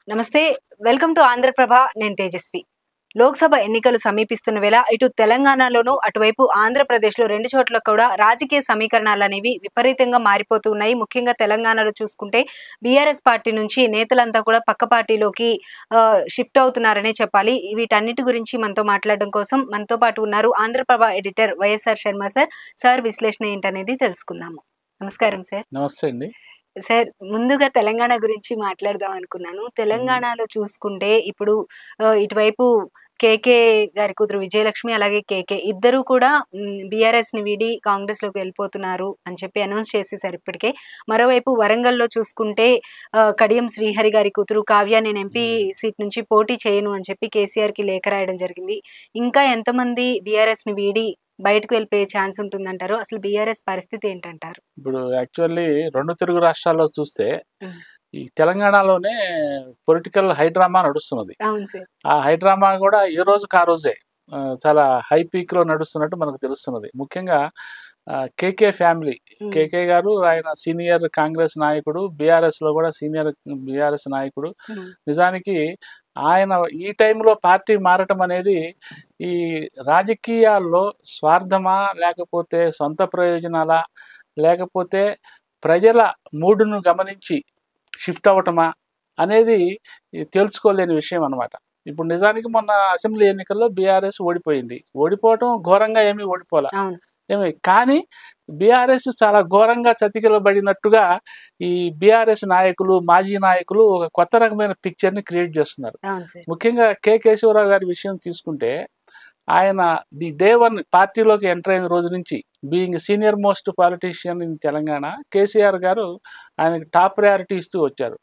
నమస్తే. Welcome to Andhra Prabha. నేను తేజస్వి. లోక్సభ ఎన్నికలు సమీపిస్తున్న వేళ ఇటు తెలంగాణలోనూ, అటువైపు ఆంధ్రప్రదేశ్‌లో 2 చోట్ల కూడా రాజకీయ సమీకరణాలనేవి విపరీతంగా మారిపోతూ ఉన్నాయి. ముఖ్యంగా తెలంగాణలో చూసుకుంటే బీఆర్ఎస్ పార్టీ నుంచి నేతలంతా కూడా పక్క పార్టీలోకి షిఫ్ట్ అవుతున్నారనే చెప్పాలి. వీటన్నిటి గురించి మనతో మాట్లాడడం కోసం మనతో పాటు ఉన్నారు Andhra Prabha editor Y S R Sharma sir. Sir విశ్లేషణ ఏంటనేది తెలుసుకుందాము. నమస్కారం సార్. నమస్తే అండి. సార్, ముందుగా తెలంగాణ గురించి మాట్లాడదాం అనుకున్నాను. తెలంగాణలో చూసుకుంటే ఇప్పుడు ఇటువైపు కేకే గారి కూతురు విజయలక్ష్మి, అలాగే కేకే ఇద్దరూ కూడా బీఆర్ఎస్‌ని వీడి కాంగ్రెస్‌లోకి వెళ్ళిపోతున్నారు అని చెప్పి అనౌన్స్ చేసేసారు ఇప్పటికే. మరోవైపు వరంగల్‌లో చూసుకుంటే కడియం శ్రీహరి గారి కూతురు కావ్య నేను ఎంపీ సీట్ నుంచి పోటీ చేయను అని చెప్పి కేసీఆర్‌కి లేఖ రాయడం జరిగింది. ఇంకా ఎంతమంది బీఆర్ఎస్‌ని వీడి బయటకు వెళ్ళిపోయే ఛాన్స్ ఉంటుందంటారు? అసలు బీఆర్ఎస్ పరిస్థితి ఏంటంటారు? ఇప్పుడు యాక్చువల్లీ 2 తెలుగు రాష్ట్రాల్లో చూస్తే హ్మ్. ఈ తెలంగాణలోనే పొలిటికల్ హైడ్రామా నడుస్తున్నది. అవును సార్. ఆ హైడ్రామా కూడా ఏ రోజుకి ఆ రోజే చాలా హై పీక్‌లో నడుస్తున్నట్టు మనకు తెలుస్తున్నది. ముఖ్యంగా కేకే ఫ్యామిలీ. కేకే గారు ఆయన సీనియర్ కాంగ్రెస్ నాయకుడు. బీఆర్ఎస్‌లో కూడా సీనియర్ బీఆర్ఎస్ నాయకుడు. నిజానికి ఆయన ఈ టైంలో పార్టీ మారటం అనేది ఈ రాజకీయాల్లో స్వార్థమా, లేకపోతే సొంత ప్రయోజనాలా, లేకపోతే ప్రజల మూడును గమనించి షిఫ్ట్ అవ్వటమా అనేది తెలుసుకోలేని విషయం అన్నమాట. ఇప్పుడు నిజానికి మొన్న అసెంబ్లీ ఎన్నికల్లో బీఆర్ఎస్ ఓడిపోయింది. ఓడిపోవటం ఘోరంగా ఏమీ ఓడిపోలే. కానీ బీఆర్ఎస్ చాలా ఘోరంగా చతికిలబడినట్టుగా ఈ బీఆర్ఎస్ నాయకులు, మాజీ నాయకులు ఒక కొత్త రకమైన పిక్చర్‌ని క్రియేట్ చేస్తున్నారు. ముఖ్యంగా కె. కేశవరావు గారి విషయం తీసుకుంటే ఆయన ది డే 1 పార్టీలోకి ఎంటర్ అయిన రోజు నుంచి being senior most politician in Telangana, KCR గారు ఆయనకి టాప్ ప్రయారిటీ ఇస్తూ వచ్చారు.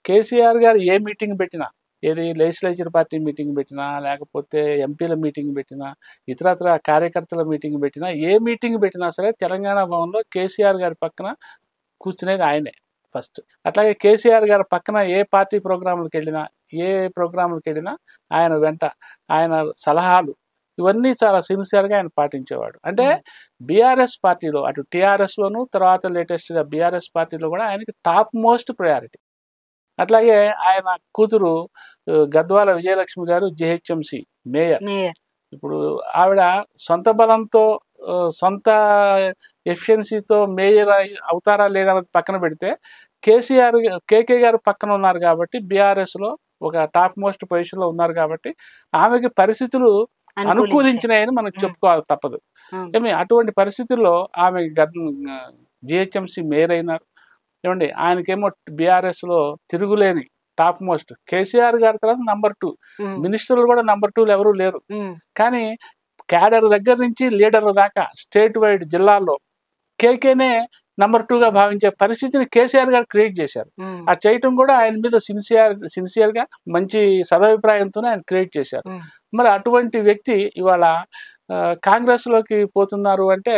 కేసీఆర్ గారు ఏ మీటింగ్ పెట్టినా, ఏది లెజిస్లేచర్ పార్టీ మీటింగ్ పెట్టినా, లేకపోతే ఎంపీల మీటింగ్ పెట్టినా, ఇతరత్ర కార్యకర్తల మీటింగ్ పెట్టినా, ఏ మీటింగ్ పెట్టినా సరే తెలంగాణ భవన్లో కేసీఆర్ గారి పక్కన కూర్చునేది ఆయనే ఫస్ట్. అట్లాగే కేసీఆర్ గారి పక్కన ఏ పార్టీ ప్రోగ్రాంలకు వెళ్ళినా, ఏ ప్రోగ్రాంలకు వెళ్ళినా ఆయన వెంట ఆయన సలహాలు ఇవన్నీ చాలా సిన్సియర్గా ఆయన పాటించేవాడు. అంటే బీఆర్ఎస్ పార్టీలో అటు టీఆర్ఎస్లోను, తర్వాత లేటెస్ట్గా బీఆర్ఎస్ పార్టీలో కూడా ఆయనకి టాప్ మోస్ట్ ప్రయారిటీ. అట్లాగే ఆయన కూతురు గద్వాల విజయలక్ష్మి గారు జిహెచ్ఎంసి మేయర్. ఇప్పుడు ఆవిడ సొంత బలంతో సొంత ఎఫిషియన్సీతో మేయర్ అవుతారా లేదా అన్నది పక్కన పెడితే కేకే గారు పక్కన ఉన్నారు కాబట్టి బీఆర్ఎస్లో ఒక టాప్ మోస్ట్ పొజిషన్లో ఉన్నారు కాబట్టి ఆమెకి పరిస్థితులు అనుకూలించినాయని మనకు చెప్పుకోవాలి తప్పదు. అటువంటి పరిస్థితుల్లో ఆమె జిహెచ్ఎంసి మేయర్ అయినారు. ఏమండి ఆయనకేమో బీఆర్ఎస్లో తిరుగులేని టాప్ మోస్ట్. కేసీఆర్ గారి తర్వాత నంబర్ 2 మినిస్టర్లు కూడా నంబర్ 2 ఎవరూ లేరు. కానీ క్యాడర్ దగ్గర నుంచి లీడర్ల దాకా స్టేట్ వైడ్ జిల్లాల్లో కేకేనే నంబర్ 2గా భావించే పరిస్థితిని కేసీఆర్ గారు క్రియేట్ చేశారు. ఆ చేయటం కూడా ఆయన మీద సిన్సియర్గా మంచి సదభిప్రాయంతోనే ఆయన క్రియేట్ చేశారు. మరి అటువంటి వ్యక్తి ఇవాళ కాంగ్రెస్లోకి పోతున్నారు అంటే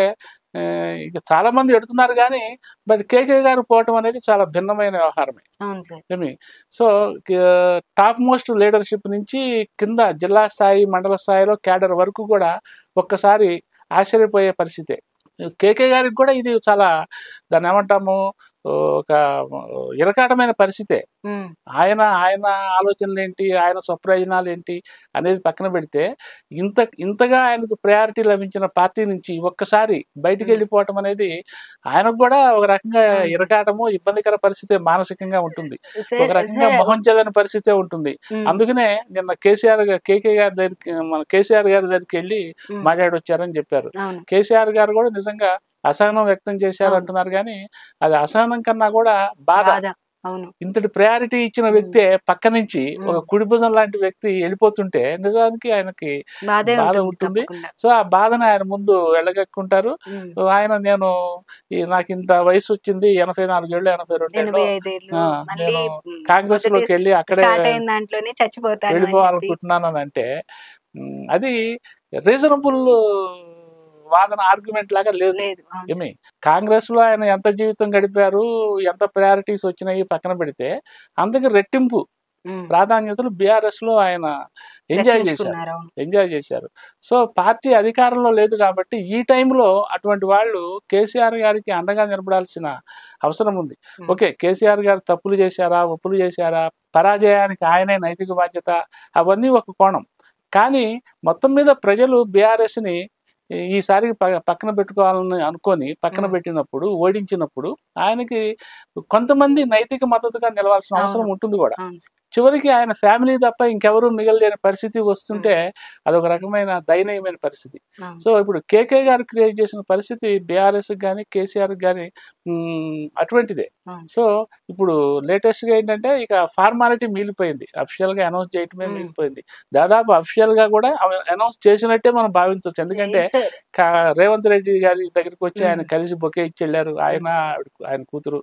ఇక చాలా మంది ఎడుతున్నారు కానీ బట్ కేకే గారు పోవటం అనేది చాలా భిన్నమైన వ్యవహారమే. సో టాప్ మోస్ట్ లీడర్షిప్ నుంచి కింద జిల్లా స్థాయి, మండల స్థాయిలో క్యాడర్ వరకు కూడా ఒక్కసారి ఆశ్చర్యపోయే పరిస్థితే. కేకే గారికి కూడా ఇది చాలా దాన్ని ఏమంటాము ఒక ఇరకాటమైన పరిస్థితే. ఆయన ఆలోచనలు ఏంటి, ఆయన స్వప్రయోజనాలు ఏంటి అనేది పక్కన పెడితే ఇంతగా ఆయనకు ప్రయారిటీ లభించిన పార్టీ నుంచి ఒక్కసారి బయటికి వెళ్ళిపోవటం అనేది ఆయనకు కూడా ఒక రకంగా ఇరకాటము, ఇబ్బందికర పరిస్థితి మానసికంగా ఉంటుంది. ఒక రకంగా మొహం చెల్లని పరిస్థితే ఉంటుంది. అందుకనే నిన్న కేకే గారి దగ్గరికి మన కేసీఆర్ గారి దగ్గరికి వెళ్ళి మాట్లాడొచ్చారని చెప్పారు. కేసీఆర్ గారు కూడా నిజంగా అసహనం వ్యక్తం చేశారు అంటున్నారు కానీ అది అసహనం కన్నా కూడా బాధ. ఇంతటి ప్రయారిటీ ఇచ్చిన వ్యక్తే పక్క నుంచి ఒక కుడి భుజం లాంటి వ్యక్తి వెళ్ళిపోతుంటే నిజానికి ఆయనకి బాధ ఉంటుంది. సో ఆ బాధను ఆయన ముందు వెళ్ళగక్కుంటారు. ఆయన నాకు ఇంత వయసు వచ్చింది, 84 ఏళ్ళు 82 నేను కాంగ్రెస్ లోకి వెళ్ళి అక్కడే వెళ్ళిపోవాలనుకుంటున్నాను అని అంటే అది రీజనబుల్ వాదన ఆర్గ్యుమెంట్ లాగా లేదు. కాంగ్రెస్ లో ఆయన ఎంత జీవితం గడిపారు, ఎంత ప్రయారిటీస్ వచ్చినాయి పక్కన పెడితే అందుకు రెట్టింపు ప్రాధాన్యతలు బీఆర్ఎస్ లో ఆయన ఎంజాయ్ చేశారు. సో పార్టీ అధికారంలో లేదు కాబట్టి ఈ టైంలో అటువంటి వాళ్ళు కేసీఆర్ గారికి అండగా నిలబడాల్సిన అవసరం ఉంది. ఓకే, కేసీఆర్ గారు తప్పులు చేశారా, ఒప్పులు చేశారా, పరాజయానికి ఆయనే నైతిక బాధ్యత, అవన్నీ ఒక కోణం. కానీ మొత్తం మీద ప్రజలు బీఆర్ఎస్ని ఈసారి పక్కన పెట్టుకోవాలని అనుకొని పక్కన పెట్టినప్పుడు, ఓడించినప్పుడు ఆయనకి కొంతమంది నైతిక మద్దతుగా నిలవాల్సిన అవసరం ఉంటుంది కూడా. చివరికి ఆయన ఫ్యామిలీ తప్ప ఇంకెవరూ మిగలలేని పరిస్థితి వస్తుంటే అదొక రకమైన దయనీయమైన పరిస్థితి. సో ఇప్పుడు కేకే గారు క్రియేట్ చేసిన పరిస్థితి బీఆర్ఎస్ కానీ కేసీఆర్ కానీ అటువంటిదే. సో ఇప్పుడు లేటెస్ట్ గా ఏంటంటే ఇక ఫార్మాలిటీ మిగిలిపోయింది, అఫీషియల్ గా అనౌన్స్ చేయటమే మిగిలిపోయింది. దాదాపు అఫీషియల్ గా కూడా అనౌన్స్ చేసినట్టే మనం భావించవచ్చు. ఎందుకంటే రేవంత్ రెడ్డి గారి దగ్గరికి వచ్చి ఆయన కలిసి బొకే ఇచ్చి వెళ్ళారు, ఆయన కూతురు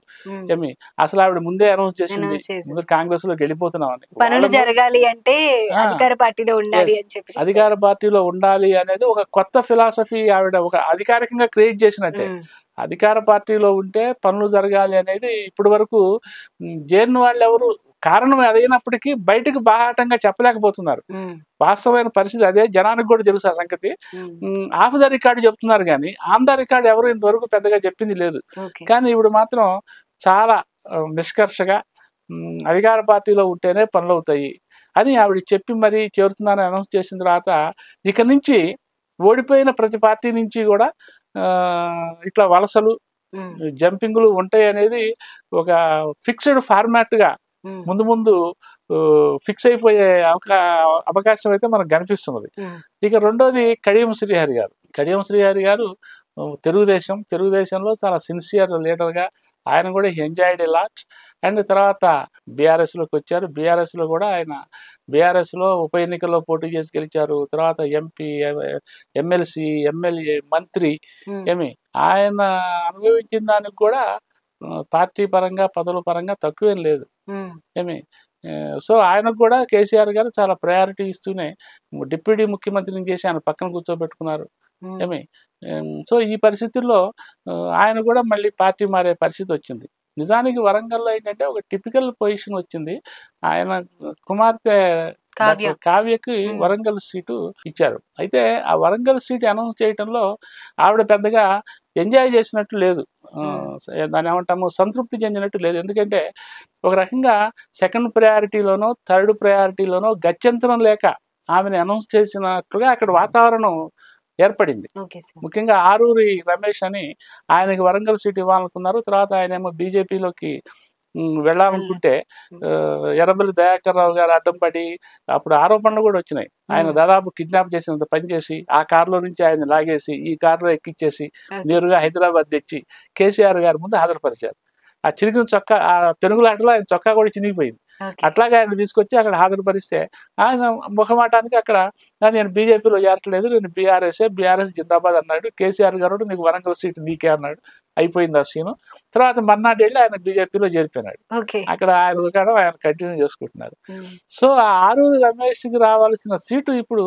ఏమి. అసలు ఆవిడ ముందే అనౌన్స్ చేసింది, ముందు కాంగ్రెస్ లోకి వెళ్ళిపోతున్నామని, పనులు జరగాలి అంటే అధికార పార్టీలో ఉండాలి అని చెప్పి, అధికార పార్టీలో ఉండాలి అనేది ఒక కొత్త ఫిలాసఫీ ఆవిడ ఒక అధికారికంగా క్రియేట్ చేసినట్టే. అధికార పార్టీలో ఉంటే పనులు జరగాలి అనేది ఇప్పటి వరకు జైన్ వాళ్ళు ఎవరు కారణం అదైనప్పటికీ బయటకు బాహాటంగా చెప్పలేకపోతున్నారు. వాస్తవమైన పరిస్థితి అదే, జనానికి కూడా తెలుసు ఆ సంగతి. ఆఫ్ ద రికార్డు చెప్తున్నారు కానీ ఆన్ ద రికార్డు ఎవరు ఇంతవరకు పెద్దగా చెప్పింది లేదు. కానీ ఇప్పుడు మాత్రం చాలా నిష్కర్షగా అధికార పార్టీలో ఉంటేనే పనులు అవుతాయి అని ఆవిడ చెప్పి మరీ చేరుతున్నానని అనౌన్స్ చేసిన తర్వాత ఇక నుంచి ఓడిపోయిన ప్రతి పార్టీ నుంచి కూడా ఇట్లా వలసలు, జంపింగ్లు ఉంటాయి అనేది ఒక ఫిక్స్డ్ ఫార్మాట్ గా ముందు ముందు ఫిక్స్ అయిపోయే అవకాశం అయితే మనకు కనిపిస్తున్నది. ఇక రెండోది కడియం శ్రీహరి గారు తెలుగుదేశంలో చాలా సిన్సియర్ లీడర్గా ఆయన కూడా ఎంజాయ్డ్ ఎ లాట్. అండ్ తర్వాత బీఆర్ఎస్లోకి వచ్చారు. బీఆర్ఎస్లో కూడా ఆయన బీఆర్ఎస్లో ఉప ఎన్నికల్లో పోటీ చేసి గెలిచారు. తర్వాత ఎంపీ, ఎమ్మెల్సీ, ఎమ్మెల్యే, మంత్రి ఏమి ఆయన అనుభవించిన దానికి కూడా పార్టీ పరంగా పదవుల పరంగా తక్కువేం లేదు ఏమి. సో ఆయనకు కూడా కేసీఆర్ గారు చాలా ప్రయారిటీ ఇస్తూనే డిప్యూటీ ముఖ్యమంత్రిని చేసి ఆయన పక్కన కూర్చోబెట్టుకున్నారు ఏమి. సో ఈ పరిస్థితుల్లో ఆయన కూడా మళ్ళీ పార్టీ మారే పరిస్థితి వచ్చింది. నిజానికి వరంగల్లో ఏంటంటే ఒక టిపికల్ పొజిషన్ వచ్చింది. ఆయన కుమార్తె కావ్యకి వరంగల్ సీటు ఇచ్చారు. అయితే ఆ వరంగల్ సీటు అనౌన్స్ చేయడంలో ఆవిడ పెద్దగా ఎంజాయ్ చేసినట్టు లేదు, దాన్ని ఏమంటాము సంతృప్తి చెందినట్టు లేదు. ఎందుకంటే ఒక రకంగా సెకండ్ ప్రయారిటీలోనో థర్డ్ ప్రయారిటీలోనో గత్యంతరం లేక ఆమెను అనౌన్స్ చేసినట్లుగా అక్కడ వాతావరణం ఏర్పడింది. ముఖ్యంగా ఆరూరి రమేష్ అని ఆయనకి వరంగల్ సీట్ ఇవ్వాలనుకున్నారు. తర్వాత ఆయన ఏమో బీజేపీలోకి వెళ్ళాలనుకుంటే ఎర్రబెల్లి దయాకర్ రావు గారు అడ్డం పడి అప్పుడు ఆరోపణలు కూడా వచ్చినాయి. ఆయన దాదాపు కిడ్నాప్ చేసినంత పనిచేసి ఆ కారులో నుంచి ఆయన లాగేసి ఈ కారులో ఎక్కిచ్చేసి నేరుగా హైదరాబాద్ తెచ్చి కేసీఆర్ గారి ముందు హాజరుపరిచారు. ఆ చిరిగిన చొక్కా, ఆ పెనుగులాటలో ఆయన చొక్కా కూడా చినిగిపోయింది. అట్లాగే ఆయన తీసుకొచ్చి అక్కడ హాజరుపరిస్తే ఆయన ముఖమాటానికి అక్కడ నేను బీజేపీలో చేరట్లేదు, నేను బీఆర్ఎస్ జిందాబాద్ అన్నాడు. కేసీఆర్ గారు నీకు వరంగల్ సీట్ నీకే అన్నాడు. అయిపోయింది ఆ సీను. తర్వాత మర్నాడు వెళ్ళి ఆయన బీజేపీలో చేరిపోయినాడు. అక్కడ ఆయన దుకాణం ఆయన కంటిన్యూ చేసుకుంటున్నారు. సో ఆ ఆరూరి రమేష్కి రావాల్సిన సీటు ఇప్పుడు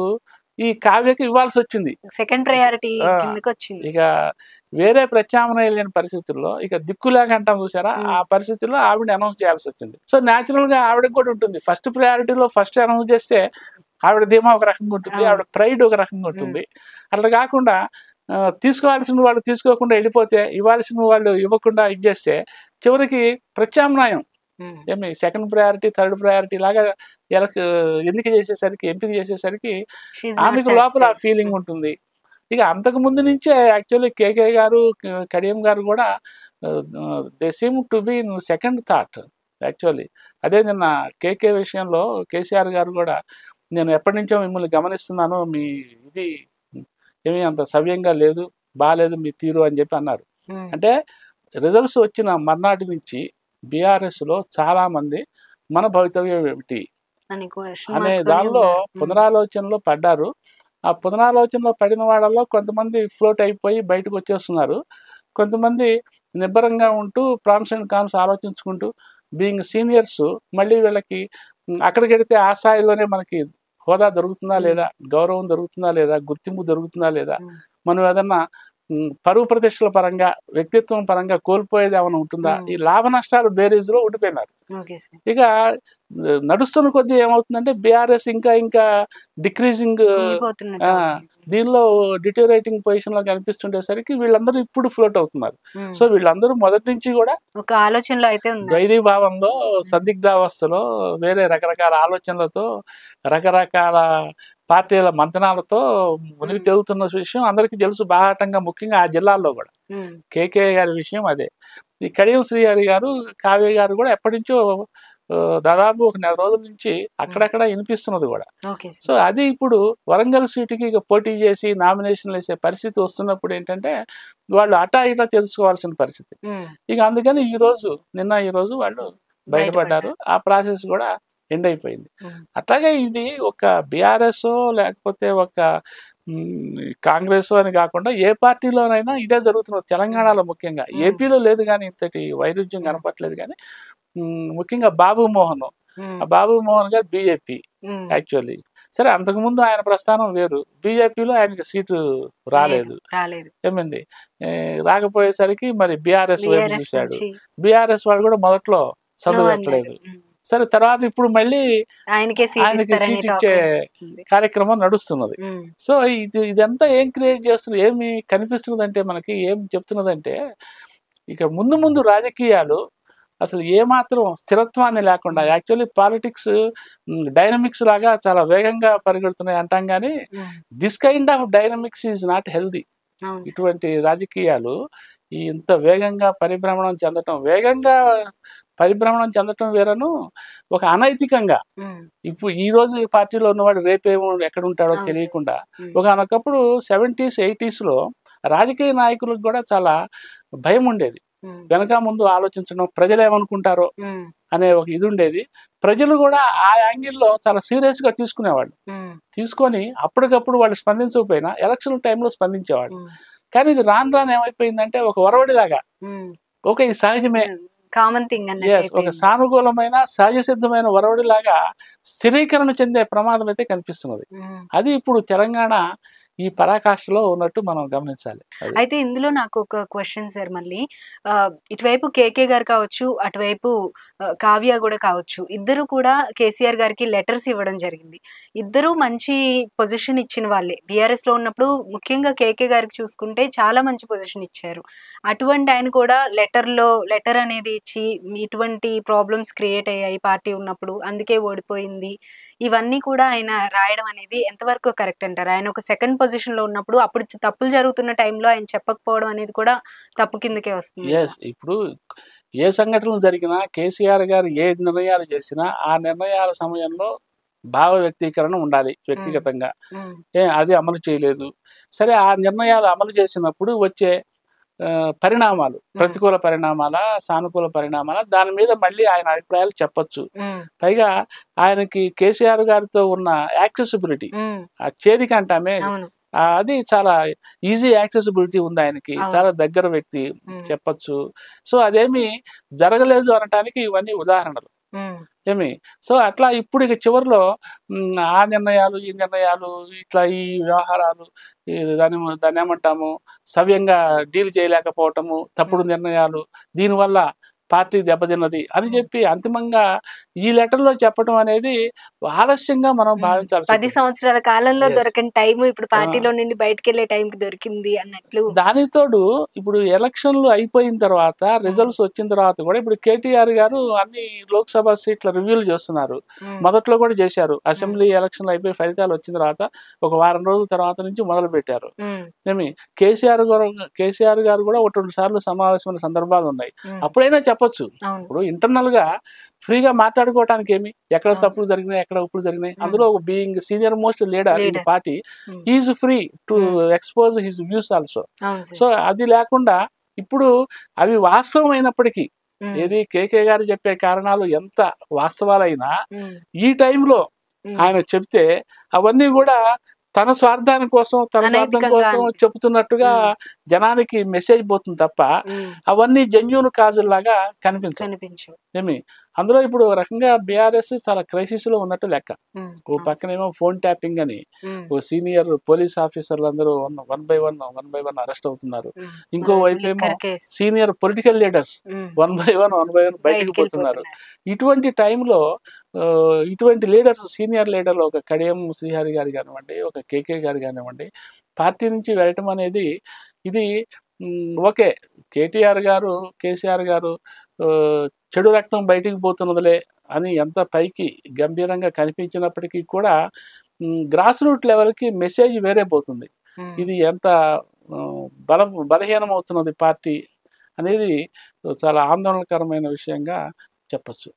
ఈ కావ్యకి ఇవ్వాల్సి వచ్చింది, సెకండ్ ప్రయారిటీ కిందకి వచ్చింది. ఇక వేరే ప్రత్యామ్నాయం లేని పరిస్థితుల్లో ఇక దిక్కులేక అంటాం చూసారా, ఆ పరిస్థితుల్లో ఆవిడ అనౌన్స్ చేయాల్సి వచ్చింది. సో న్యాచురల్ గా ఆవిడకి కూడా ఉంటుంది, ఫస్ట్ ప్రయారిటీలో ఫస్ట్ అనౌన్స్ చేస్తే ఆవిడ ధీమా ఒక రకంగా ఉంటుంది, ఆవిడ ప్రైడ్ ఒక రకంగా ఉంటుంది. అట్లా కాకుండా తీసుకోవాల్సిన వాళ్ళు తీసుకోకుండా వెళ్ళిపోతే, ఇవ్వాల్సిన వాళ్ళు ఇవ్వకుండా ఇచ్చేస్తే చివరికి ప్రత్యామ్నాయం ఏమి సెకండ్ ప్రయారిటీ థర్డ్ ప్రయారిటీ లాగా ఎంపిక చేసేసరికి ఆమెకు లోపల ఆ ఫీలింగ్ ఉంటుంది. ఇక అంతకు ముందు నుంచే యాక్చువల్లీ కేకే గారు కడియం గారు కూడా they seem to be in second thought actually. అదే నిన్న కేకే విషయంలో కేసీఆర్ గారు కూడా నేను ఎప్పటి నుంచో మిమ్మల్ని గమనిస్తున్నాను, మీ ఇది ఏమీ అంత సవ్యంగా లేదు, బాగాలేదు మీ తీరు అని చెప్పి అన్నారు. అంటే రిజల్ట్స్ వచ్చిన మర్నాటి నుంచి బీఆర్ఎస్ లో చాలా మంది మన భవితవ్యం ఏమిటి అనే దానిలో పునరాలోచనలో పడ్డారు. ఆ పునరాలోచనలో పడిన వాళ్ళలో కొంతమంది ఫ్లోట్ అయిపోయి బయటకు వచ్చేస్తున్నారు, కొంతమంది నిబ్బరంగా ఉంటూ ప్రాన్స్ అండ్ కాన్స్ ఆలోచించుకుంటూ బీయింగ్ సీనియర్స్ మళ్ళీ వీళ్ళకి అక్కడికి వెళితే ఆ స్థాయిలోనే మనకి హోదా దొరుకుతుందా లేదా, గౌరవం దొరుకుతుందా లేదా, గుర్తింపు దొరుకుతుందా లేదా, మనం ఏదన్నా పరువు ప్రతిష్టల పరంగా వ్యక్తిత్వం పరంగా కోల్పోయేది ఏమైనా ఉంటుందా, ఈ లాభ నష్టాలు బేరీజులో ఉండిపోయినారు. Okay sir. ఇక నడుస్తున్న కొద్దీ ఏమవుతుందంటే బీఆర్ఎస్ ఇంకా ఇంకా డిక్రీజింగ్ కుంగిపోతున్నట్టు అవుతుంది. దీనిలో డిటోరేటింగ్ పొజిషన్ లో కనిపిస్తుండేసరికి వీళ్ళందరూ ఇప్పుడు ఫ్లోట్ అవుతున్నారు. ఉమ్. సో వీళ్ళందరూ మొదటి నుంచి కూడా ఒక ఆలోచనలో అయితే ఉన్నారు. ద్వైధీ భావంలో, సందిగ్ధావస్థలో, వేరే రకరకాల ఆలోచనలతో, రకరకాల పార్టీల మంతనాలతో మునిగి తేలుతున్న విషయం అందరికీ తెలుసు బాహాటంగా, ముఖ్యంగా ఆ జిల్లాల్లో కూడా. ఉమ్. కేకే గారి విషయం అదే. ఈ కడియం శ్రీహరి గారు, కావ్య గారు కూడా ఎప్పటి నుంచో దాదాపు ఒక 1 నెల రోజుల నుంచి అక్కడక్కడ వినిపిస్తున్నది కూడా. Okay so sir. అది ఇప్పుడు వరంగల్ సీటుకి ఇక పోటీ చేసి నామినేషన్లు వేసే పరిస్థితి వస్తున్నప్పుడు ఏంటంటే వాళ్ళు అటా ఇటా తెలుసుకోవాల్సిన పరిస్థితి. ఉమ్. ఇక అందుకని ఈ రోజు వాళ్ళు బయటపడ్డారు. ఆ ప్రాసెస్ కూడా ఎండ్ అయిపోయింది. ఉమ్. అట్లాగే ఇది ఒక బీఆర్ఎస్ లేకపోతే ఒక కాంగ్రెస్ అని కాకుండా ఏ పార్టీలోనైనా ఇదే జరుగుతున్నది. తెలంగాణలో ముఖ్యంగా, ఏపీలో లేదు కానీ ఇంతటి వైరుధ్యం కనపట్లేదు. కానీ ముఖ్యంగా బాబు మోహన్, ఉమ్. ఆ బాబు మోహన్ గారు బీజేపీ ఉమ్. యాక్చువల్లీ. సరే, అంతకుముందు ఆయన ప్రస్థానం వేరు. బీజేపీలో ఆయనకి సీటు రాలేదు. ఏమండి, రాకపోయేసరికి మరి బీఆర్ఎస్ వైపు చూశాడు. బీఆర్ఎస్ వాళ్ళు కూడా మొదట్లో చదువు పెట్టలేదు. సరే, తర్వాత ఇప్పుడు మళ్ళీ ఆయనకి సీట్ ఇచ్చే కార్యక్రమం నడుస్తున్నది. సో ఇదంతా ఏం క్రియేట్ చేస్తున్నది, ఏమి కనిపిస్తున్నది అంటే, మనకి ఏం చెప్తున్నదంటే, ఇక ముందు రాజకీయాలు అసలు ఏమాత్రం స్థిరత్వాన్ని లేకుండా, యాక్చువల్లీ పాలిటిక్స్ డైనమిక్స్ లాగా చాలా వేగంగా పరిగెడుతున్నాయి అంటాం, కానీ this kind of dynamics is not healthy. ఇటువంటి రాజకీయాలు ఇంత వేగంగా పరిభ్రమణం చెందటం వేరను, ఒక అనైతికంగా, ఇప్పుడు ఈ రోజు పార్టీలో ఉన్నవాడు రేపేమో ఎక్కడ ఉంటాడో తెలియకుండా, ఒకనొకప్పుడు 70s 80s లో రాజకీయ నాయకులకు కూడా చాలా భయం ఉండేది. వెనక ముందు ఆలోచించడం, ప్రజలు ఏమనుకుంటారో అనే ఒక ఇది ఉండేది. ప్రజలు కూడా ఆ యాంగిల్లో చాలా సీరియస్ గా తీసుకునేవాళ్ళు. తీసుకొని అప్పటికప్పుడు వాళ్ళు స్పందించకపోయినా ఎలక్షన్ టైంలో స్పందించేవాళ్ళు. కానీ ఇది రాను ఏమైపోయిందంటే, ఒక వరవడిలాగా, ఓకే ఇది సహజమే, ఒక సానుకూలమైన సహజ సిద్ధమైన వరవడిలాగా స్థిరీకరణ చెందే ప్రమాదం అయితే కనిపిస్తున్నది. అది ఇప్పుడు తెలంగాణ ఈ పరాకాష్ఠలో ఉన్నట్టు మనం గమనించాలి. అయితే ఇందులో నాకు ఒక క్వశ్చన్ సార్, మళ్ళీ ఇటువైపు కేకే గారు కావచ్చు, అటువైపు కావ్య కూడా కావచ్చు, ఇద్దరు కూడా కేసీఆర్ గారికి లెటర్స్ ఇవ్వడం జరిగింది. ఇద్దరు మంచి పొజిషన్ ఇచ్చిన వాళ్ళే. బీఆర్ఎస్ లో ఉన్నప్పుడు ముఖ్యంగా కేకే గారికి చూసుకుంటే చాలా మంచి పొజిషన్ ఇచ్చారు. అటువంటి ఆయన కూడా లెటర్ అనేది ఇచ్చి ఇటువంటి ప్రాబ్లమ్స్ క్రియేట్ అయ్యాయి పార్టీ ఉన్నప్పుడు, అందుకే ఓడిపోయింది, ఇవన్నీ కూడా ఆయన రాయడం అనేది ఎంతవరకు కరెక్ట్ అంటారు? ఆయన ఒక సెకండ్ పొజిషన్ లో ఉన్నప్పుడు, అప్పుడు తప్పులు జరుగుతున్న టైంలో ఆయన చెప్పకపోవడం అనేది కూడా తప్పు కిందకే వస్తుంది. ఇప్పుడు ఏ సంఘటనలు జరిగినా, కేసీఆర్ గారు ఏ నిర్ణయాలు చేసినా, ఆ నిర్ణయాల సమయంలో భావ వ్యక్తీకరణ ఉండాలి వ్యక్తిగతంగా. అది అమలు చేయలేదు. సరే, ఆ నిర్ణయాలు అమలు చేసినప్పుడు వచ్చే పరిణామాలు, ప్రతికూల పరిణామాల, సానుకూల పరిణామాల, దాని మీద మళ్ళీ ఆయన అభిప్రాయాలు చెప్పొచ్చు. పైగా ఆయనకి కేసీఆర్ గారితో ఉన్న యాక్సెసిబిలిటీ, ఆ చేరిక అంటామే, అది చాలా ఈజీ యాక్సెసిబిలిటీ ఉంది ఆయనకి. చాలా దగ్గర వ్యక్తి, చెప్పచ్చు. సో అదేమి జరగలేదు అనటానికి ఇవన్నీ ఉదాహరణలు. సో అట్లా ఇప్పుడు ఇక చివరిలో ఆ నిర్ణయాలు, ఈ నిర్ణయాలు, ఇట్లా ఈ వ్యవహారాలు, దాన్ని ఏమంటాము, సవ్యంగా డీల్ చేయలేకపోవటము, తప్పుడు నిర్ణయాలు, దీనివల్ల పార్టీ దెబ్బతిన్నది అని చెప్పి అంతిమంగా ఈ లెటర్లో చెప్పడం అనేది ఆలస్యంగా మనం భావించాల్సి. 10 సంవత్సరాల కాలంలో దొరకని టైం ఇప్పుడు పార్టీలో నుండి బయటకు వెళ్లే టైంకి దొరికింది అన్నట్లు. దానితోడు ఇప్పుడు ఎలక్షన్లు అయిపోయిన తర్వాత, రిజల్ట్స్ వచ్చిన తర్వాత కూడా ఇప్పుడు కేటీఆర్ గారు అన్ని లోక్సభ సీట్ల రివ్యూలు చేస్తున్నారు. మొదట్లో కూడా చేశారు. అసెంబ్లీ ఎలక్షన్లు అయిపోయి ఫలితాలు వచ్చిన తర్వాత ఒక వారం రోజుల తర్వాత నుంచి మొదలు పెట్టారు. కేసీఆర్ గారు కూడా 1-2 సార్లు సమావేశమైన సందర్భాలు ఉన్నాయి. అప్పుడైనా చెప్పొచ్చు. ఇప్పుడు ఇంటర్నల్ గా ఫ్రీగా మాట్లాడుకోవటానికి ఏమి, ఎక్కడ తప్పులు జరిగినాయి, ఎక్కడ ఉప్పులు జరిగినాయి, అందులో being senior most leader in the party, is free to expose his views also. So అది లేకుండా ఇప్పుడు అవి వాస్తవం అయినప్పటికీ, ఏది కేకే గారు చెప్పే కారణాలు ఎంత వాస్తవాలైనా ఈ టైంలో ఆయన చెప్తే అవన్నీ కూడా తన స్వార్థం కోసం చెబుతున్నట్టుగా జనానికి మెసేజ్ పోతుంది తప్ప అవన్నీ జెన్యూన్ కాజుల్లాగా కనిపించవు. ఏమి అందులో ఇప్పుడు ఒక రకంగా బీఆర్ఎస్ చాలా క్రైసిస్ లో ఉన్నట్టు లెక్క. ఉమ్, ఓ అవును. పక్కనేమో ఫోన్ ట్యాపింగ్ అని ఉమ్, ఓ సీనియర్ పోలీస్ ఆఫీసర్లు అందరూ వన్ బై వన్ అరెస్ట్ అవుతున్నారు. ఉమ్. ఇంకో వైపు ఏమో liquor case. Senior political leaders um, one by one బయటికి బయటికి పోతున్నారు. వెళ్ళిపోతున్నారు. ఇటువంటి టైంలో ఇటువంటి లీడర్స్, సీనియర్ లీడర్లు, ఒక కడియం శ్రీహరి గారు కానివ్వండి, ఒక కేకే గారు కానివ్వండి, పార్టీ నుంచి వెళ్ళటం అనేది ఇది ఓకే. కేటీఆర్ గారు, కేసీఆర్ గారు ఆ, చెడు రక్తం బయటికి పోతున్నదిలే అని ఎంత పైకి గంభీరంగా కనిపించినప్పటికీ కూడా గ్రాస్ రూట్ లెవెల్కి మెసేజ్ వేరే పోతుంది. ఉమ్. ఇది ఎంత ఆ, బలహీనం అవుతున్నది పార్టీ అనేది చాలా ఆందోళనకరమైన విషయంగా చెప్పచ్చు.